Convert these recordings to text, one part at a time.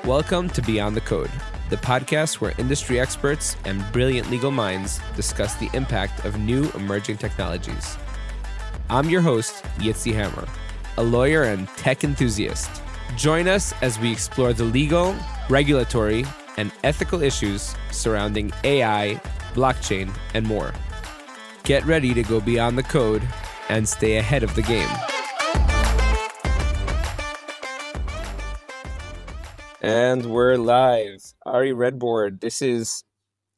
Welcome to Beyond the Code, the podcast where industry experts and brilliant legal minds discuss the impact of new emerging technologies. I'm your host, Yitzi Hammer, a lawyer and tech enthusiast. Join us as we explore the legal, regulatory, and ethical issues surrounding AI, blockchain, and more. Get ready to go beyond the code and stay ahead of the game. And we're live. Ari Redbord, this is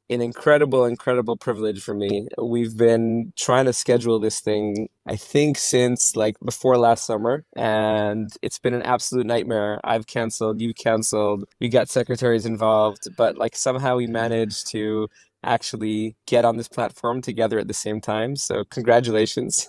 an incredible privilege for me. We've been trying to schedule this thing, I think, since like before last summer, and it's been an absolute nightmare. I've canceled, you canceled, we got secretaries involved, but like somehow we managed to actually get on this platform together at the same time. So congratulations.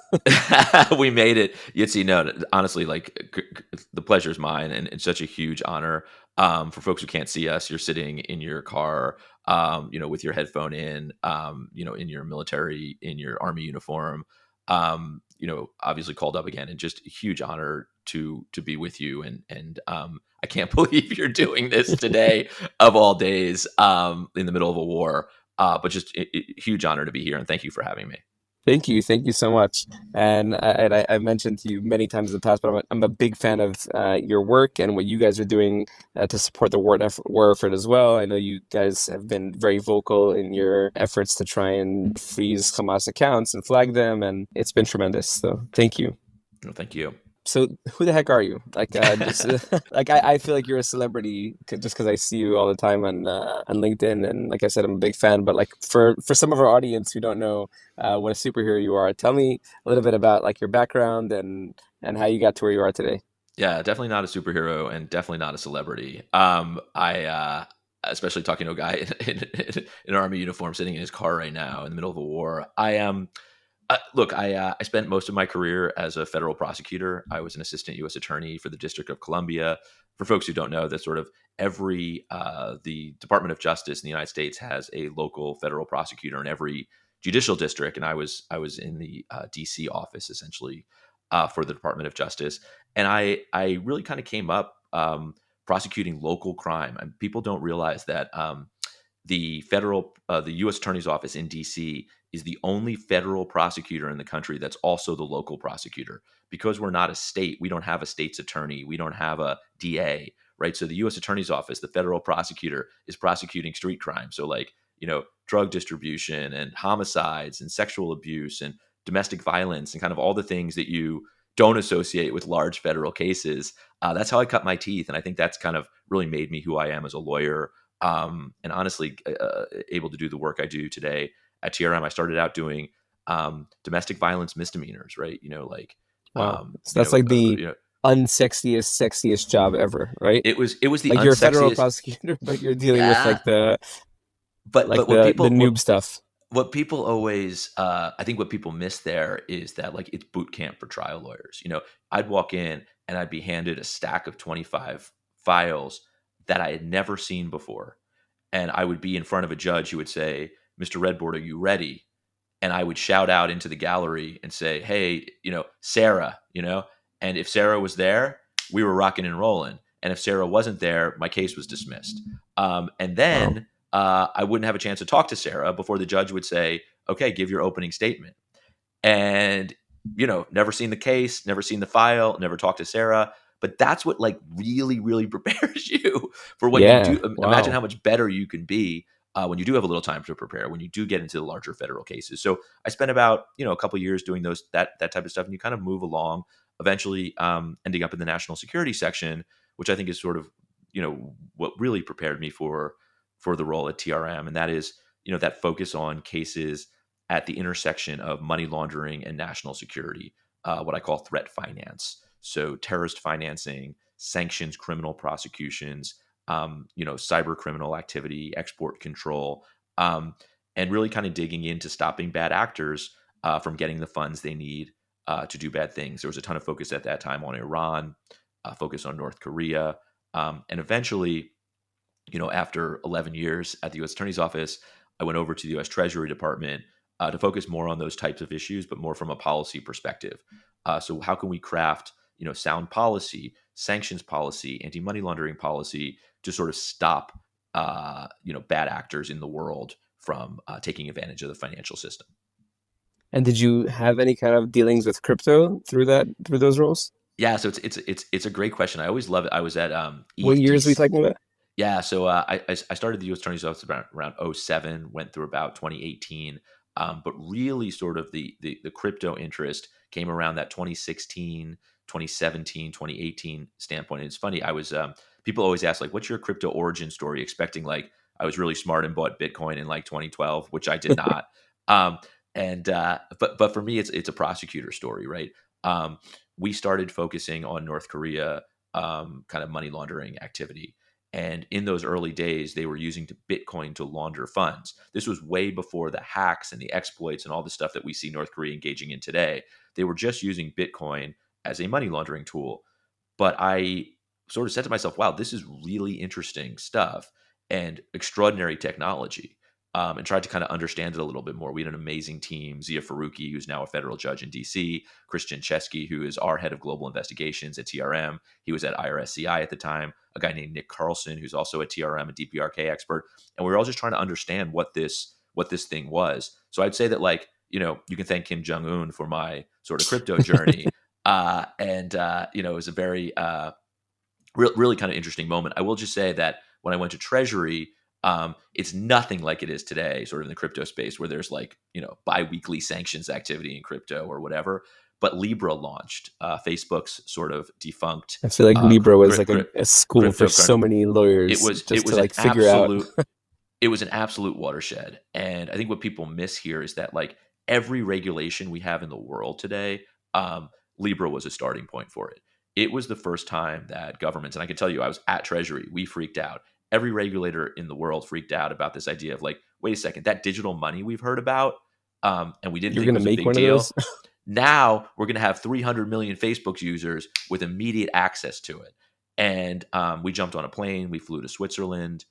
We made it. Yitzi, no, honestly, the pleasure is mine, and it's such a huge honor. For folks who can't see us, you're sitting in your car, with your headphone in, in your military, in your Army uniform, obviously called up again, and just a huge honor to be with you. And I can't believe you're doing this today of all days, in the middle of a war. But just a huge honor to be here, and thank you for having me. Thank you so much. And I mentioned to you many times in the past, but I'm a big fan of your work and what you guys are doing to support the war effort as well. I know you guys have been very vocal in your efforts to try and freeze Hamas accounts and flag them, and it's been tremendous. So thank you. Well, thank you. So who the heck are you? I feel like you're a celebrity just because I see you all the time on LinkedIn, and like I said, I'm a big fan. But like for some of our audience who don't know what a superhero you are, tell me a little bit about like your background and how you got to where you are today. Yeah, definitely not a superhero, and definitely not a celebrity. I especially talking to a guy in an army uniform sitting in his car right now in the middle of a war. I spent most of my career as a federal prosecutor. I was an assistant U.S. attorney for the District of Columbia. For folks who don't know, that sort of the Department of Justice in the United States has a local federal prosecutor in every judicial district, and I was in the D.C. office essentially for the Department of Justice, and I really kind of came up prosecuting local crime. And people don't realize that the U.S. Attorney's Office in D.C. is the only federal prosecutor in the country that's also the local prosecutor. Because we're not a state, we don't have a state's attorney, we don't have a DA, right? So the U.S. Attorney's Office, the federal prosecutor, is prosecuting street crime. So drug distribution and homicides and sexual abuse and domestic violence and kind of all the things that you don't associate with large federal cases. That's how I cut my teeth. And I think that's kind of really made me who I am as a lawyer. And honestly, able to do the work I do today at TRM. I started out doing domestic violence misdemeanors, right? Wow. So that's the unsexiest, sexiest job ever, right? It was the like you're a federal prosecutor, but you're dealing with like the noob stuff. What people always, I think what people miss there is that like it's boot camp for trial lawyers. I'd walk in and I'd be handed a stack of 25 files that I had never seen before. And I would be in front of a judge who would say, "Mr. Redbord, are you ready?" And I would shout out into the gallery and say, "Hey, Sarah," and if Sarah was there, we were rocking and rolling. And if Sarah wasn't there, my case was dismissed. And then I wouldn't have a chance to talk to Sarah before the judge would say, "Okay, give your opening statement." And, never seen the case, never seen the file, never talked to Sarah. But that's what like really, really prepares you for when you do. Wow. Imagine how much better you can be when you do have a little time to prepare, when you do get into the larger federal cases. So I spent about a couple of years doing that type of stuff, and you kind of move along, eventually ending up in the national security section, which I think is sort of what really prepared me for the role at TRM, and that is that focus on cases at the intersection of money laundering and national security, what I call threat finance. So terrorist financing, sanctions, criminal prosecutions, cyber criminal activity, export control, and really kind of digging into stopping bad actors from getting the funds they need to do bad things. There was a ton of focus at that time on Iran, focus on North Korea, and eventually, after 11 years at the U.S. Attorney's Office, I went over to the U.S. Treasury Department to focus more on those types of issues, but more from a policy perspective. So how can we craft sound policy, sanctions policy, anti-money laundering policy to sort of stop bad actors in the world from taking advantage of the financial system. And did you have any kind of dealings with crypto through those roles? Yeah, so it's a great question. I always love it. I was at What years are we ETH. talking about? Yeah, so I started the U.S. Attorney's Office around '07, went through about 2018, but really sort of the crypto interest came around that 2016, 2017, 2018 standpoint. And it's funny, I was people always ask like, "What's your crypto origin story?" Expecting like I was really smart and bought Bitcoin in like 2012, which I did not. Um, and but for me, it's a prosecutor story, right? Um, we started focusing on North Korea, kind of money laundering activity. And in those early days, they were using Bitcoin to launder funds. This was way before the hacks and the exploits and all the stuff that we see North Korea engaging in today. They were just using Bitcoin as a money laundering tool. But I sort of said to myself, wow, this is really interesting stuff and extraordinary technology. And tried to kind of understand it a little bit more. We had an amazing team, Zia Faruqi, who's now a federal judge in DC, Christian Chesky, who is our head of global investigations at TRM. He was at IRSCI at the time, a guy named Nick Carlson, who's also a TRM, a DPRK expert. And we were all just trying to understand what this thing was. So I'd say that like, you can thank Kim Jong-un for my sort of crypto journey. It was a very really kind of interesting moment. I will just say that when I went to Treasury, it's nothing like it is today, sort of in the crypto space, where there's like biweekly sanctions activity in crypto or whatever. But Libra launched, Facebook's sort of defunct I feel like Libra was like crypto a school for so many It lawyers was just to like figure out. it was an absolute watershed. And I think what people miss here is that like every regulation we have in the world today, Libra was a starting point for it. It was the first time that governments, and I can tell you, I was at Treasury, we freaked out. Every regulator in the world freaked out about this idea of like, wait a second, that digital money we've heard about, and we didn't You're think it gonna was a make big one of deal. those? Now we're going to have 300 million Facebook users with immediate access to it. And we jumped on a plane. We flew to Switzerland.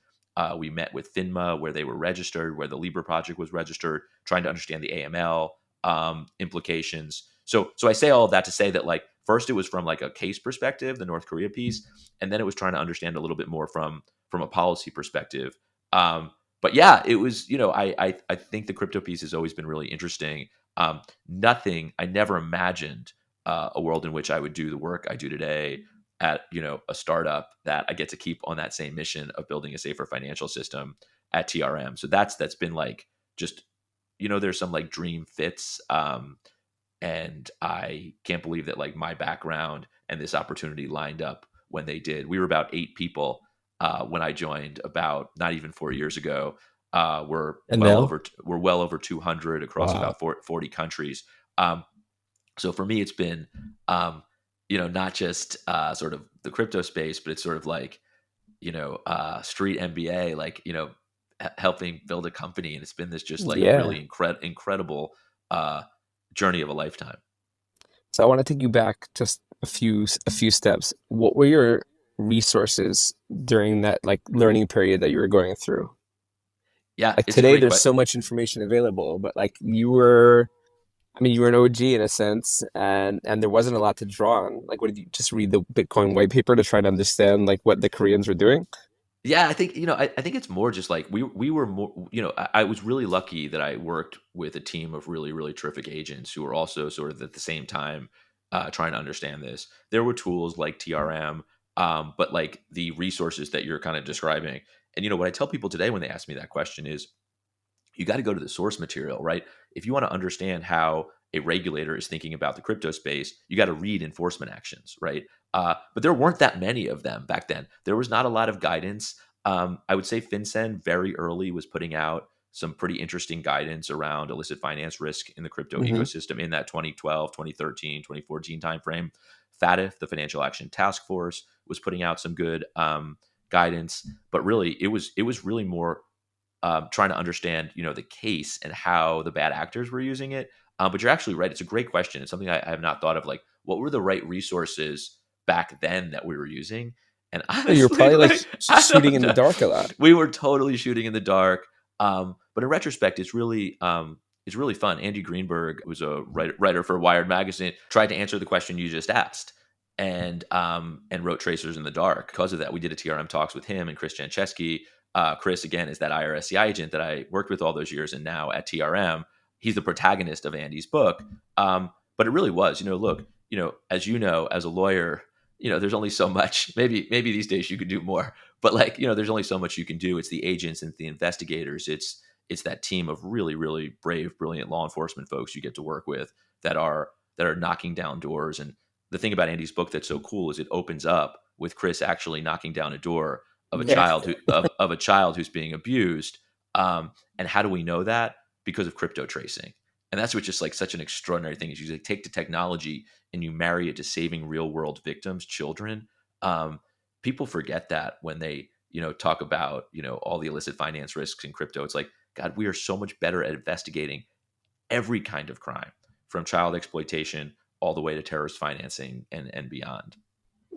We met with FINMA, where they were registered, where the Libra project was registered, trying to understand the AML implications. So I say all of that to say that like first it was from like a case perspective, the North Korea piece, and then it was trying to understand a little bit more from a policy perspective. But yeah, it was I think the crypto piece has always been really interesting. I never imagined a world in which I would do the work I do today at a startup that I get to keep on that same mission of building a safer financial system at TRM. So that's been like just there's some like dream fits, and I can't believe that like my background and this opportunity lined up when they did. We were about 8 people when I joined about not even 4 years ago. And now, We're well over 200 across wow. about 40 countries. Um, so for me, it's been not just sort of the crypto space, but it's sort of like street MBA, like helping build a company, and it's been this just like Yeah. really incredible journey of a lifetime. So I want to take you back just a few steps. What were your resources during that like learning period that you were going through? Yeah, Like it's a today, great there's question. so much information available, but like you were an OG in a sense, and there wasn't a lot to draw on. Like, what did you just read the Bitcoin white paper to try to understand like what the Koreans were doing? Yeah, I think I think it's more just like we were more I was really lucky that I worked with a team of really terrific agents who were also sort of at the same time trying to understand this. There were tools like TRM, but like the resources that you're kind of describing. And what I tell people today when they ask me that question is, you got to go to the source material, right? If you want to understand how a regulator is thinking about the crypto space, you got to read enforcement actions, right? But there weren't that many of them back then. There was not a lot of guidance. I would say FinCEN very early was putting out some pretty interesting guidance around illicit finance risk in the crypto Hmm. ecosystem in that 2012, 2013, 2014 timeframe. FATF, the Financial Action Task Force, was putting out some good guidance, but really it was really more trying to understand, the case and how the bad actors were using it. But you're actually right; it's a great question. It's something I have not thought of. Like, what were the right resources back then that we were using? And You're honestly, probably like like I shooting don't in the know. dark a lot. We were totally shooting in the dark. But in retrospect, it's really fun. Andy Greenberg, who's a writer for Wired magazine, tried to answer the question you just asked. and wrote Tracers in the Dark. Because of that, we did a TRM talks with him and Chris Jancheski. Chris, again, is that IRSCI agent that I worked with all those years, and now at TRM, he's the protagonist of Andy's book. But it really was, look, as as a lawyer, there's only so much. Maybe these days you could do more, but like, there's only so much you can do. It's the agents and the investigators. It's that team of really, really brave, brilliant law enforcement folks you get to work with that are knocking down doors. And the thing about Andy's book that's so cool is it opens up with Chris actually knocking down a door of a Yeah. child of a child who's being abused. And how do we know that? Because of crypto tracing. And that's what just like such an extraordinary thing is you like take the technology and you marry it to saving real world victims, children. People forget that when they, talk about, all the illicit finance risks in crypto. It's like, God, we are so much better at investigating every kind of crime from child exploitation all the way to terrorist financing and beyond.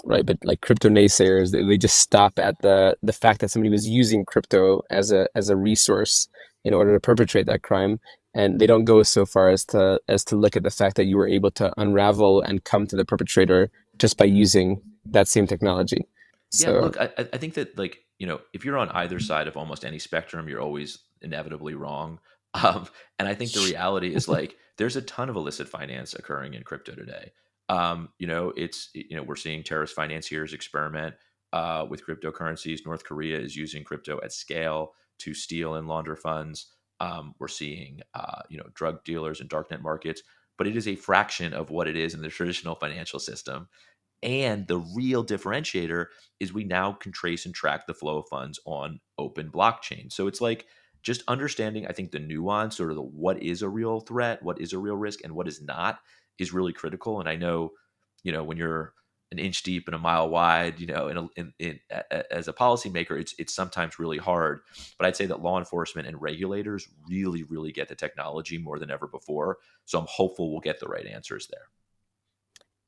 Right, but like crypto naysayers, they just stop at the fact that somebody was using crypto as a resource in order to perpetrate that crime, and they don't go so far as to look at the fact that you were able to unravel and come to the perpetrator just by using that same technology. Yeah, So look, I think that like, if you're on either side of almost any spectrum, you're always inevitably wrong. Um, and I think the reality is like there's a ton of illicit finance occurring in crypto today. We're seeing terrorist financiers experiment with cryptocurrencies. North Korea is using crypto at scale to steal and launder funds. We're seeing drug dealers and darknet markets, but it is a fraction of what it is in the traditional financial system. And the real differentiator is we now can trace and track the flow of funds on open blockchain. So it's like just understanding, I think, the nuance or the what is a real threat, what is a real risk, and what is not is really critical. And I know, when you're an inch deep and a mile wide, as a policymaker, it's sometimes really hard. But I'd say that law enforcement and regulators really, really get the technology more than ever before. So I'm hopeful we'll get the right answers there.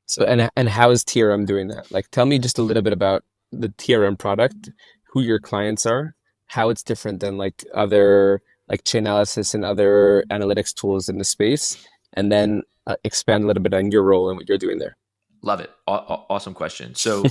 so and how is TRM doing that? Like, tell me just a little bit about the TRM product, who your clients are, how it's different than like other like Chainalysis and other analytics tools in the space, and then expand a little bit on your role and what you're doing there. Love it. Awesome question. So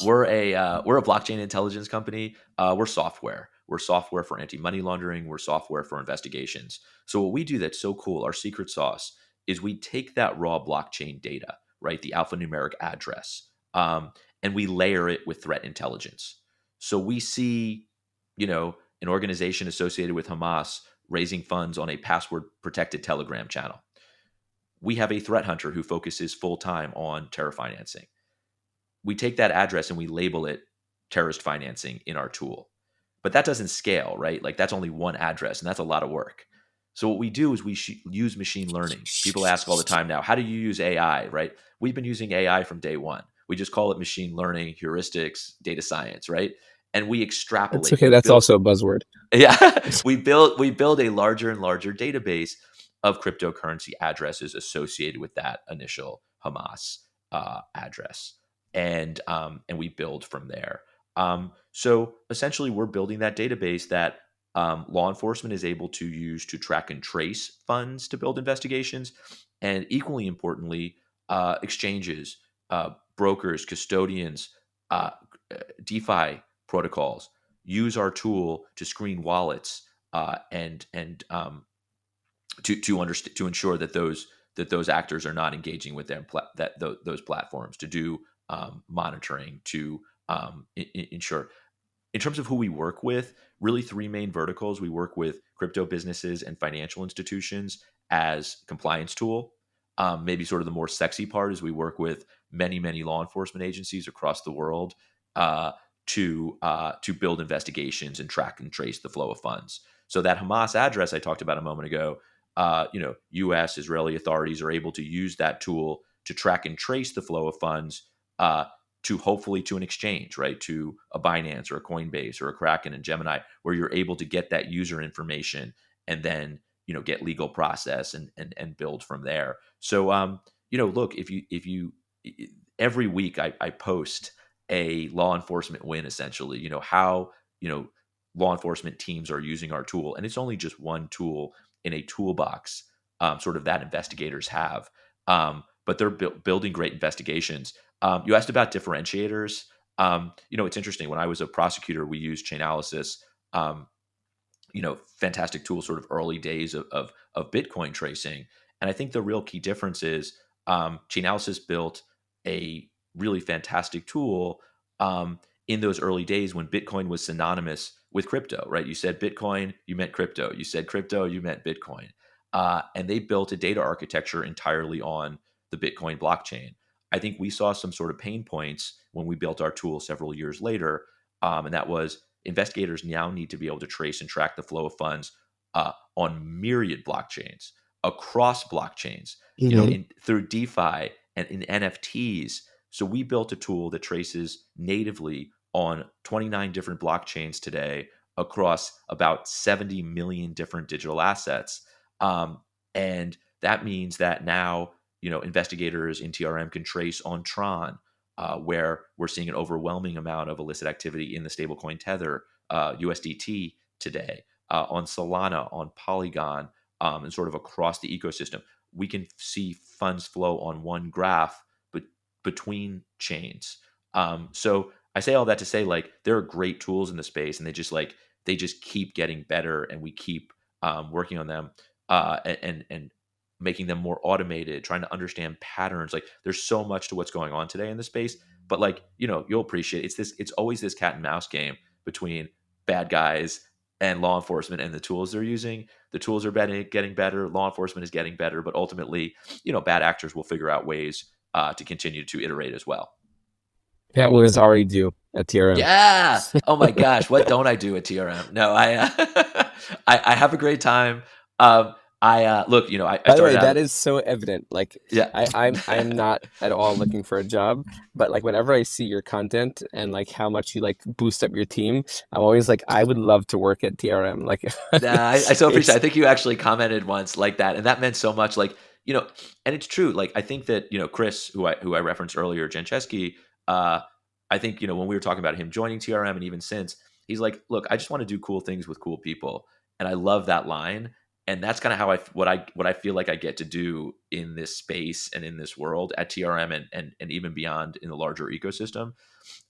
we're a blockchain intelligence company. We're software. We're software for anti-money laundering. We're software for investigations. So what we do that's so cool, our secret sauce, is we take that raw blockchain data, right, the alphanumeric address, and we layer it with threat intelligence. So we see, an organization associated with Hamas raising funds on a password protected Telegram channel. We have a threat hunter who focuses full time on terror financing. We take that address and we label it terrorist financing in our tool. But that doesn't scale, right? Like that's only one address and that's a lot of work. So what we do is we use machine learning. People ask all the time now, how do you use AI, right? We've been using AI from day one. We just call it machine learning, heuristics, data science, right? And we It's extrapolate. okay. We That's build also a buzzword. yeah, we build a larger and larger database of cryptocurrency addresses associated with that initial Hamas address, and we build from there. So essentially, we're building that database that law enforcement is able to use to track and trace funds to build investigations, and equally importantly, exchanges, brokers, custodians, uh, DeFi protocols use our tool to screen wallets and to ensure that those actors are not engaging with them those platforms to do monitoring to ensure. In terms of who we work with, really three main verticals. We work with crypto businesses and financial institutions as compliance tool. Maybe sort of the more sexy part is we work with many law enforcement agencies across the world uh, to build investigations and track and trace the flow of funds. So that Hamas address I talked about a moment ago, U.S. Israeli authorities are able to use that tool to track and trace the flow of funds uh, to hopefully to an exchange, right? To a Binance or a Coinbase or a Kraken and Gemini, where you're able to get that user information and then get legal process and build from there. So look, if you every week I post a law enforcement win, essentially, how law enforcement teams are using our tool, and it's only just one tool in a toolbox, sort of that investigators have. but they're building great investigations. You asked about differentiators. It's interesting. When I was a prosecutor, we used Chainalysis. Um, fantastic tool, sort of early days of Bitcoin tracing. And I think the real key difference is Chainalysis built a really fantastic tool in those early days when Bitcoin was synonymous with crypto, right? You said Bitcoin, you meant crypto. You said crypto, you meant Bitcoin. And they built a data architecture entirely on the Bitcoin blockchain. I think we saw some sort of pain points when we built our tool several years later. And that was investigators now need to be able to trace and track the flow of funds on myriad blockchains, across blockchains, Hmm. through DeFi and in NFTs. So we built a tool that traces natively on 29 different blockchains today across about 70 million different digital assets. And that means that now, investigators in TRM can trace on Tron, where we're seeing an overwhelming amount of illicit activity in the stablecoin Tether, USDT today, on Solana, on Polygon, and sort of across the ecosystem. We can see funds flow on one graph, but between chains. So I say all that to say, like, there are great tools in the space, and they just keep getting better, and we keep working on them, and making them more automated, trying to understand patterns. Like, there's so much to what's going on today in the space, but like, you'll appreciate it's always this cat and mouse game between bad guys and law enforcement and the tools they're using. The tools are getting better, law enforcement is getting better, but ultimately, bad actors will figure out ways to continue to iterate as well. Yeah, what does Ari do at TRM? Yeah. Oh my gosh, what don't I do at TRM? No, I have a great time. I look, I By the way, started that out. is so evident. Like, Yeah. I'm not at all looking for a job, but like whenever I see your content and like how much you like boost up your team, I'm always like, I would love to work at TRM. Like, Nah, I so appreciate it. it's I think you actually commented once like that, and that meant so much. Like, and it's true. Like, I think that, Chris, who I referenced earlier, Jencheski, uh, I think, when we were talking about him joining TRM and even since, he's like, look, I just want to do cool things with cool people, and I love that line. And that's kind of how what I feel like I get to do in this space and in this world at TRM, and even beyond in the larger ecosystem.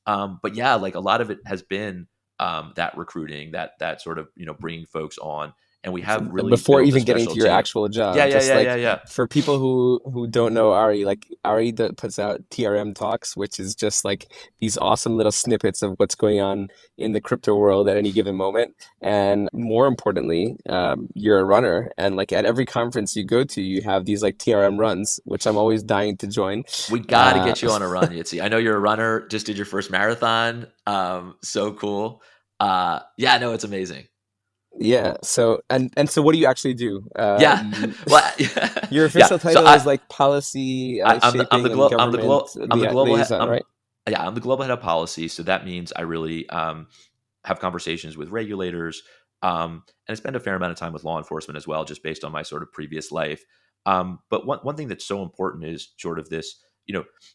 But yeah, like, a lot of it has been that recruiting, that sort of, bringing folks on, and we have really before built a even getting special to your team. actual Yeah, job. yeah, Just yeah, yeah, like yeah. for people who don't know Ari, like Ari that puts out TRM Talks, which is just like these awesome little snippets of what's going on in the crypto world at any given moment. And more importantly, you're a runner, and like at every conference you go to, you have these like TRM runs, which I'm always dying to join. We got to Uh, get you on a run, Yitzi. I know you're a runner. Just did your first marathon. So cool. Yeah, no, it's amazing. yeah. So and so, what do you actually do? Yeah. Well, Your yeah. official So title is like policy I'm the shaping and government I'm the global head. liaison, right? Yeah, I'm the global head of policy. So that means I really have conversations with regulators, and I spend a fair amount of time with law enforcement as well, just based on my sort of previous life. But one thing that's so important is sort of this.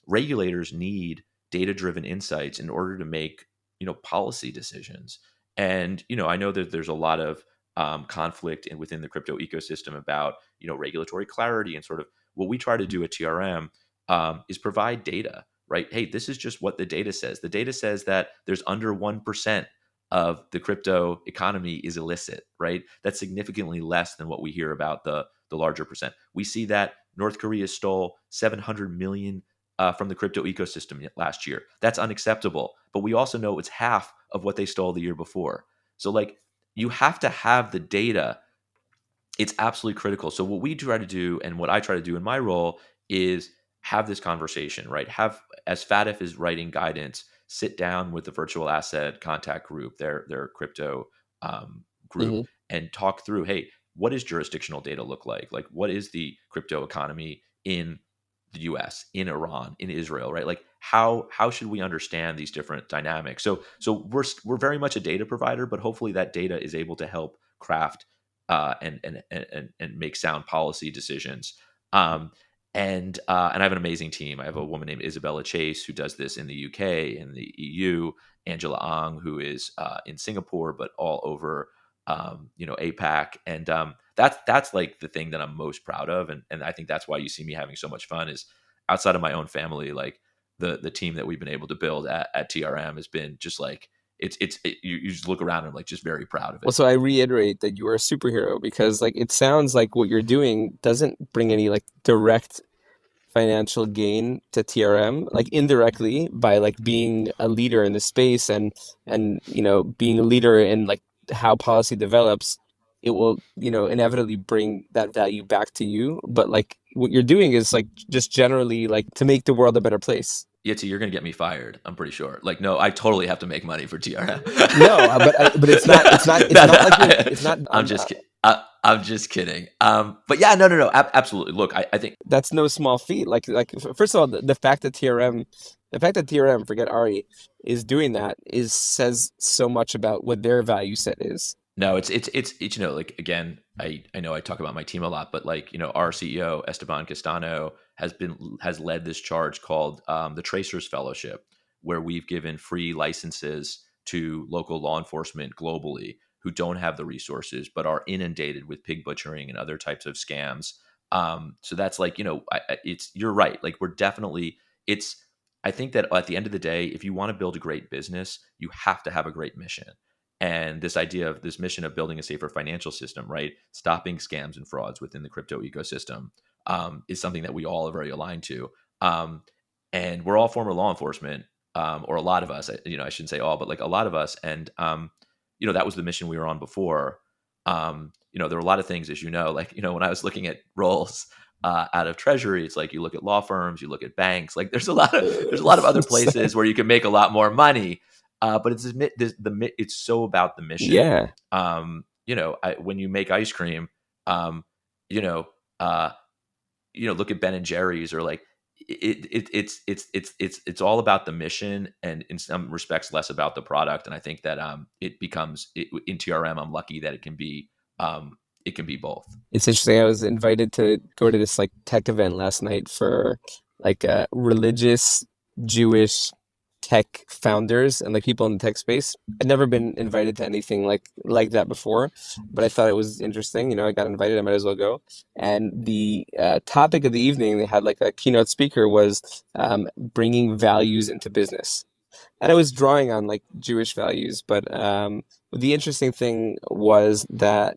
Regulators need data driven insights in order to make policy decisions. And I know that there's a lot of conflict within the crypto ecosystem about regulatory clarity, and sort of what we try to do at TRM is provide data. Right? Hey, this is just what the data says. The data says that there's under 1% of the crypto economy is illicit, right? That's significantly less than what we hear about the larger percent. We see that North Korea stole 700 million from the crypto ecosystem last year. That's unacceptable. But we also know it's half of what they stole the year before. So, like, you have to have the data. It's absolutely critical. So what we try to do, and what I try to do in my role, is have this conversation, right? Have, as FATF is writing guidance, sit down with the virtual asset contact group, their crypto group, Hmm. and talk through, hey, what does jurisdictional data look like? Like, what is the crypto economy in the US, in Iran, in Israel, right? Like, how should we understand these different dynamics? So we're very much a data provider, but hopefully that data is able to help craft and make sound policy decisions. And I have an amazing team. I have a woman named Isabella Chase who does this in the UK and the EU. Angela Ang, who is in Singapore, but all over APAC. And that's like the thing that I'm most proud of, and I think that's why you see me having so much fun. Is outside of my own family, like the team that we've been able to build at TRM has been just like you just look around and I'm like just very proud of Well, it. so I reiterate that you are a superhero because like it sounds like what you're doing doesn't bring any like direct financial gain to TRM, like indirectly by like being a leader in the space and being a leader in like how policy develops, it will inevitably bring that value back to you. But like what you're doing is like just generally like to make the world a better place. Yitzi, you're gonna get me fired. I'm pretty sure. Like, no, I totally have to make money for TRM. No, but it's not it's not No, it's not like you're it's not I'm just kidding. I'm just kidding. But yeah, no, absolutely. Look, I think that's no small feat. First of all, the fact that TRM, forget Ari, is doing that is says so much about what their value set is. no, it's like again, I know I talk about my team a lot, but like our CEO Esteban Castano has led this charge called the Tracers Fellowship, where we've given free licenses to local law enforcement globally who don't have the resources but are inundated with pig butchering and other types of scams. So that's like it's you're right. Like we're definitely it's. I think that at the end of the day, if you want to build a great business, you have to have a great mission. And this idea of this mission of building a safer financial system, right? Stopping scams and frauds within the crypto ecosystem is something that we all are very aligned to. And we're all former law enforcement, or a lot of us, I shouldn't say all, but like a lot of us. And, that was the mission we were on before. There were a lot of things, as like, when I was looking at roles out of treasury, it's like you look at law firms, you look at banks, like there's a lot of other places where you can make a lot more money. But it's so about the mission. Yeah. When you make ice cream, um, you know, uh, look at Ben and Jerry's, or like it's all about the mission, and in some respects less about the product. And I think that it becomes in TRM. I'm lucky that it can be both. It's interesting. I was invited to go to this like tech event last night for like religious Jewish tech founders and like people in the tech space. I'd never been invited to anything like that before, but I thought it was interesting. I got invited. I might as well go. And the topic of the evening, they had like a keynote speaker was bringing values into business, and I was drawing on like Jewish values, but the interesting thing was that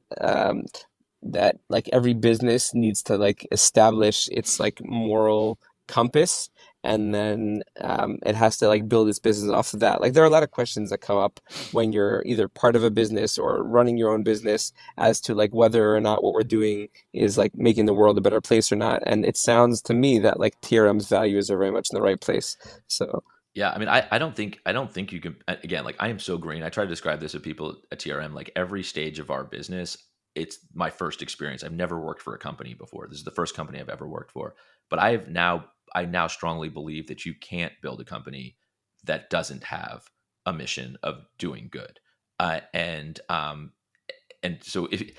like every business needs to like establish its like moral compass, and then it has to like build its business off of that. Like there are a lot of questions that come up when you're either part of a business or running your own business as to like whether or not what we're doing is like making the world a better place or not. And it sounds to me that like TRM's values are very much in the right place. So Yeah, I mean, I don't think you can. Again, like I am so green. I try to describe this to people at TRM. Like every stage of our business, it's my first experience. I've never worked for a company before. This is the first company I've ever worked for. But I now strongly believe that you can't build a company that doesn't have a mission of doing good. And so if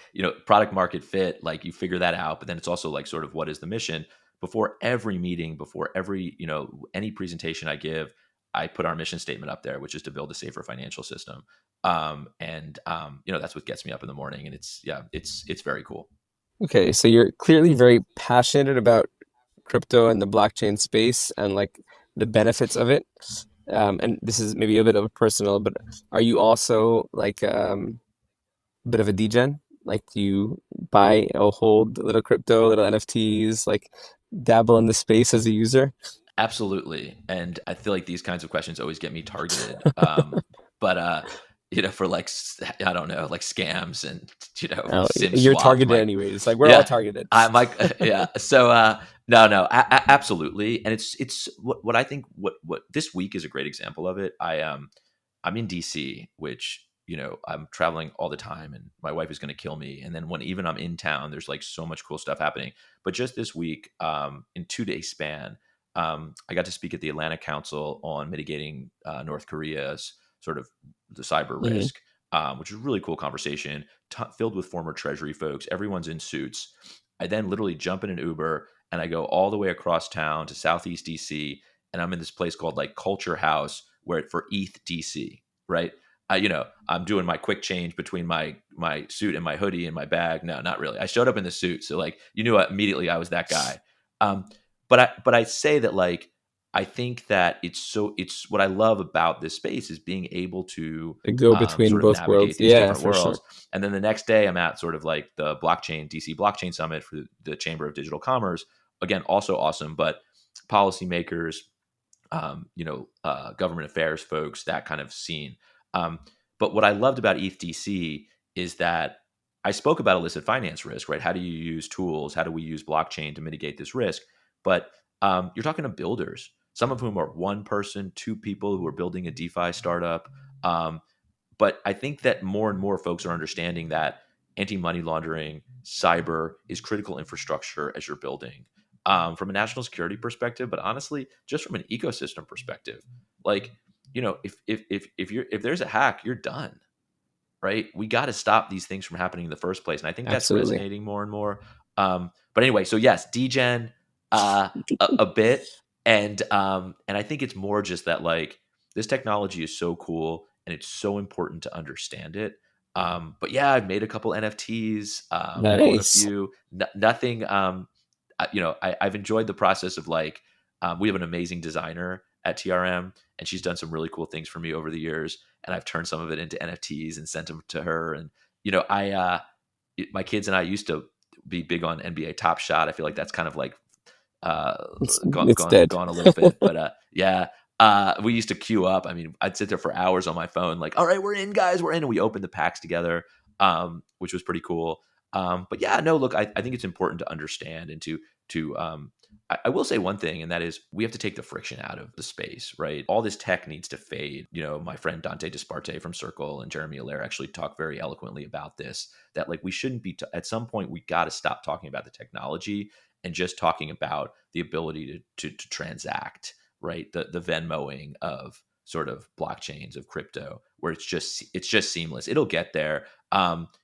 product market fit, like you figure that out, but then it's also like sort of what is the mission. Before every meeting, before every any presentation I give, I put our mission statement up there, which is to build a safer financial system. That's what gets me up in the morning, and it's very cool. okay, so you're clearly very passionate about crypto and the blockchain space and like the benefits of it. And this is maybe a bit of a personal, but are you also like a bit of a degen? Like, do you buy or hold little crypto, little NFTs, like dabble in the space as a user? Absolutely. And I feel like these kinds of questions always get me targeted. But for like I don't know, like scams and Oh, sim you're swap. targeted anyways. Like we're all Yeah, targeted. I'm like yeah. So no, absolutely. And it's what I think what this week is a great example of it. I'm in DC, which I'm traveling all the time, and my wife is going to kill me. And then when even I'm in town, there's like so much cool stuff happening. But just this week, in 2 day span, I got to speak at the Atlantic Council on mitigating North Korea's sort of the cyber Hmm. risk, which is a really cool conversation filled with former Treasury folks. Everyone's in suits. I then literally jump in an Uber and I go all the way across town to Southeast DC, and I'm in this place called like Culture House, where for ETH DC, right? I'm doing my quick change between my suit and my hoodie and my bag. No, not really. I showed up in the suit, so like you knew immediately I was that guy. Um, but I say that, like, I think that it's what I love about this space is being able to To go between sort of both navigate worlds. these Yeah, different for sure. worlds. And then the next day I'm at sort of like the blockchain DC blockchain summit for the Chamber of Digital Commerce. Again, also awesome, but policymakers, government affairs folks, that kind of scene. Um, but what I loved about ETHDC is that I spoke about illicit finance risk, right? How do you use tools? How do we use blockchain to mitigate this risk? But you're talking to builders, some of whom are one person, two people who are building a DeFi startup. Um, but I think that more and more folks are understanding that anti-money laundering, cyber is critical infrastructure as you're building. From a national security perspective, but honestly, just from an ecosystem perspective, like, if there's a hack, you're done, right? We got to stop these things from happening in the first place, and I think that's Absolutely. resonating more and more. But anyway, so yes, degen, a bit, and I think it's more just that, like, this technology is so cool and it's so important to understand it. But yeah, I've made a couple NFTs, own a Nice. few, nothing. I've enjoyed the process of, like, we have an amazing designer at TRM, and she's done some really cool things for me over the years, and I've turned some of it into NFTs and sent them to her. And my kids and I used to be big on NBA Top Shot. I feel like that's kind of like uh, It's dead. gone a little bit, but yeah. We used to queue up. I mean, I'd sit there for hours on my phone, like, all right, we're in, guys, we're in. And we opened the packs together, which was pretty cool. But yeah, no, look, I think it's important to understand and I will say one thing, and that is we have to take the friction out of the space, right? All this tech needs to fade. My friend Dante Disparte from Circle and Jeremy Allaire actually talk very eloquently about this, that, like, we shouldn't be, at some point, we got to stop talking about the technology and just talking about the ability to transact, right? The Venmoing of sort of blockchains of crypto, where it's just seamless. It'll get there.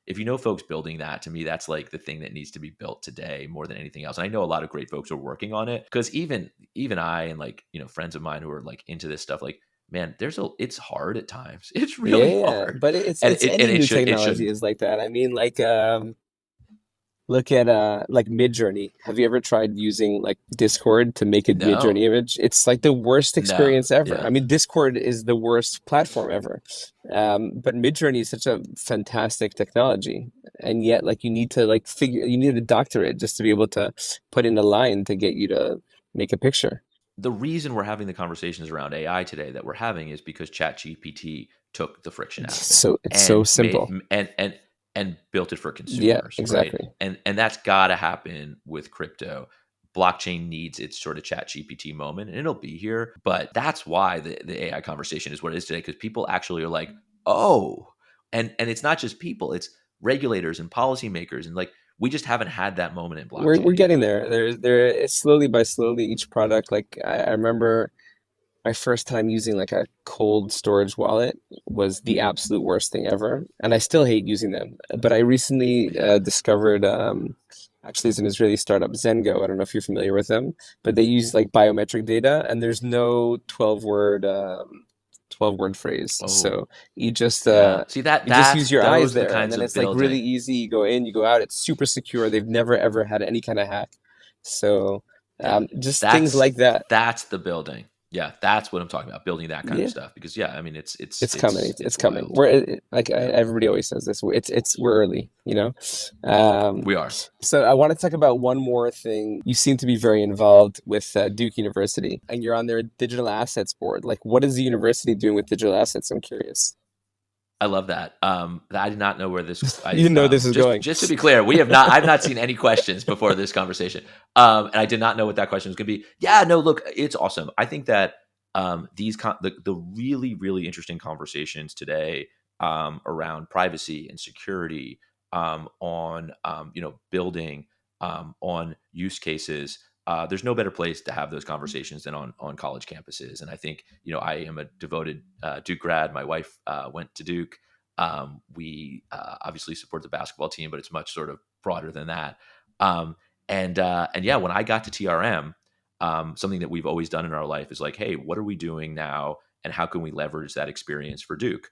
If you know folks building that, to me, that's like the thing that needs to be built today more than anything else. And I know a lot of great folks are working on it, because even I and, like, friends of mine who are, like, into this stuff, like, man, it's hard at times. It's really Yeah, hard, but it's and it's it and any it new should it technology shouldn't. is like that. I mean, like look at like Midjourney. Have you ever tried using like Discord to make a Midjourney No, image? It's like the worst no, experience ever. I yeah. mean, Discord is the worst platform ever. But Midjourney is such a fantastic technology, and yet like you need to doctor it just to be able to put in a line to get you to make a picture. The reason we're having the conversations around AI today that we're having is because ChatGPT took the friction out of it It's so and made simple. and built it for Yeah, consumers, right? exactly. And that's got to happen with crypto. Blockchain needs its sort of ChatGPT moment, and it'll be here. But that's why the AI conversation is what it is today, because people actually are like, oh, and it's not just people, it's regulators and policymakers, and, like, we just haven't had that moment in We're blockchain yet. getting there. It's slowly by slowly each product. Like I remember my first time using like a cold storage wallet was the absolute worst thing ever, and I still hate using them. But I recently Yeah. discovered actually it's an Israeli startup, Zengo. I don't know if you're familiar with them, but they use like biometric data, and there's no 12 word phrase. Oh, So yeah. See, you just use your eyes those are the there, and kinds then of it's like really building. easy. You go in, you go out. It's super secure. They've never ever had any kind of hack. So Yeah. just things That's like that. that's the building. Yeah, that's what I'm talking about, building that kind of Yeah. stuff, because yeah, I mean, it's it's It's coming. it's It's it's coming. wild. Yeah. Everybody always says this. We're early, you know. Um, We are. so I want to talk about one more thing. You seem to be very involved with Duke University, and you're on their digital assets board. Like, what is the university doing with digital assets? I'm curious. I love that. I did not know where this. You I didn't know where this is going. just to be clear, we have not. I've not seen any questions before this conversation, and I did not know what that question was going to be. Yeah, no, look, it's awesome. I think that the really really interesting conversations today, around privacy and security, on building, on use cases. There's no better place to have those conversations than on college campuses. And I think, I am a devoted Duke grad. My wife went to Duke. We obviously support the basketball team, but it's much sort of broader than that. And yeah, when I got to TRM, something that we've always done in our life is like, hey, what are we doing now, and how can we leverage that experience for Duke,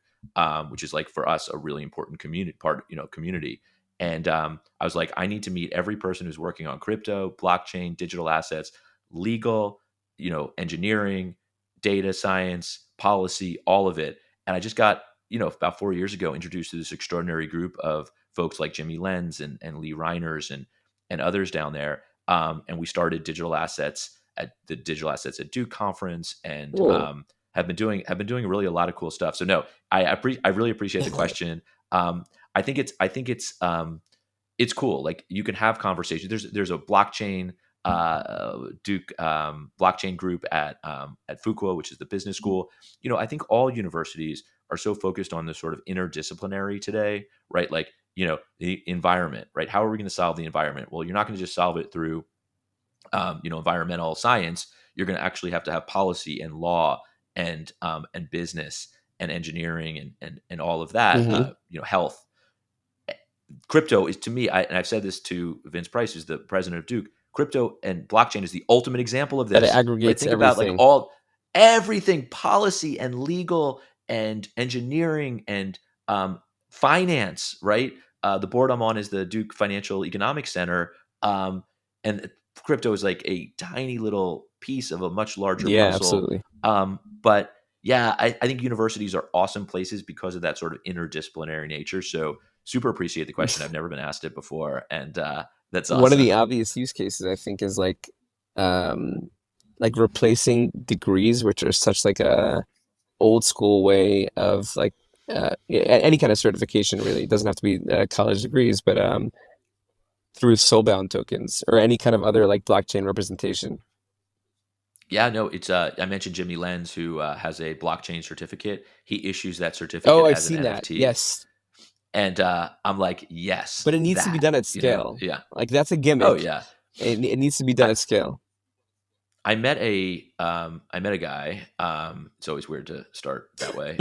which is, like, for us, a really important community. And I was like, I need to meet every person who's working on crypto, blockchain, digital assets. legal, engineering, data science, policy, all of it. And I just got, about 4 years ago, introduced to this extraordinary group of folks like Jimmy Lenz and Lee Reiners and others down there. And we started digital assets at the Digital Assets at Duke conference, and Cool. have been doing really a lot of cool stuff. So no, I really appreciate the question. I think it's cool. Like, you can have conversations. There's a blockchain Duke blockchain group at Fuqua, which is the business school. I think all universities are so focused on this sort of interdisciplinary today, right? Like, the environment, right? How are we going to solve the environment? Well, you're not going to just solve it through, environmental science. You're going to actually have to have policy and law and business and engineering and all of that. Hmm. Health. Crypto is, to me, and I've said this to Vince Price, who's the president of Duke. Crypto and blockchain is the ultimate example of That it this. Right? aggregates Think about like everything. everything, policy and legal and engineering and finance. Right? The board I'm on is the Duke Financial Economics Center, and crypto is like a tiny little piece of a much larger Yeah, puzzle. absolutely. But yeah, I think universities are awesome places because of that sort of interdisciplinary nature. So super appreciate the question. I've never been asked it before, and that's One of awesome. the obvious use cases, I think, is like replacing degrees, which are such like a old school way of like any kind of certification. Really, it doesn't have to be college degrees, but through soulbound tokens or any kind of other like blockchain representation. Yeah, no, it's I mentioned Jimmy Lenz, who has a blockchain certificate. He issues that Oh, certificate I've as an seen that. NFT, Yes, and I'm like, yes, but it needs to be that, done at scale. yeah. Like that's a Oh gimmick. yeah. It needs to be done I, at scale. I met a guy. It's always weird to start that way.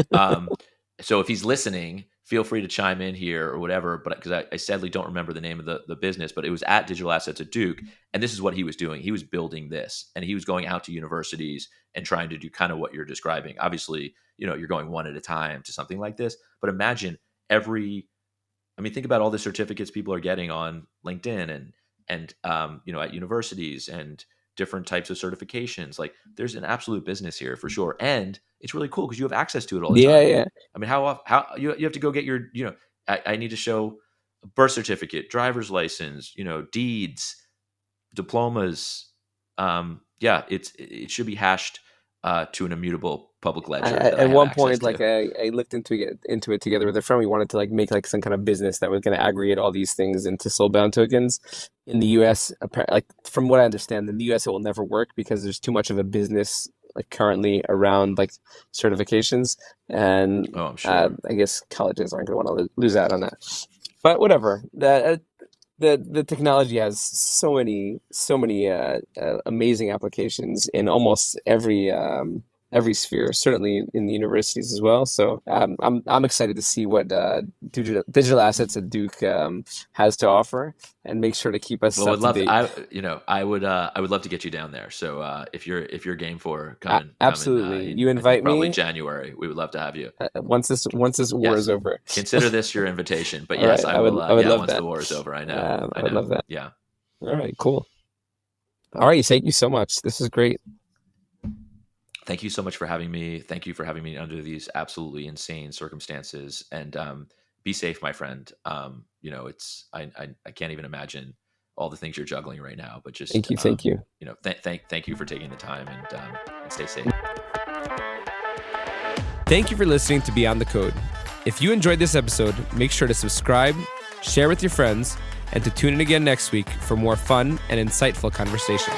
So if he's listening, feel free to chime in here or whatever. But because I sadly don't remember the name of the business, but it was at Digital Assets at Duke, and this is what he was doing. He was building this, and he was going out to universities and trying to do kind of what you're describing. Obviously, you're going one at a time to something like this. But imagine think about all the certificates people are getting on LinkedIn and at universities and different types of certifications. Like, there's an absolute business here for sure, and it's really cool because you have access to it all the Yeah, time. yeah. I mean, how you have to go get your I need to show a birth certificate, driver's license, deeds, diplomas. Yeah, it should be hashed to an immutable public ledger that I At have one access point, to. like I looked into it together with a friend. We wanted to like make like some kind of business that was going to aggregate all these things into soulbound tokens. In the U.S., like from what I understand, in the U.S. it will never work because there's too much of a business like currently around like certifications, and Oh, I'm sure. I guess colleges aren't going to want to lose out on that. But whatever. The technology has so many amazing applications in almost every sphere, certainly in the universities as well. So I'm excited to see what digital assets at Duke has to offer, and make sure to keep us Well, up would to love to, date. I would love to get you down there. So if you're game for coming Absolutely, in, you I think invite probably me January, we would love to have you. once this war is Yes, over. consider this your invitation. But All yes, right, I will. I would Yeah, love once the that. war is over, I know, I would love that. Yeah. All right, cool. All right, thank you so much. This is great. Thank you so much for having me. Thank you for having me under these absolutely insane circumstances. And be safe, my friend. It's I can't even imagine all the things you're juggling right now. But just Thank you. thank you for taking the time, and stay safe. Thank you for listening to Beyond the Code. If you enjoyed this episode, make sure to subscribe, share with your friends, and to tune in again next week for more fun and insightful conversation.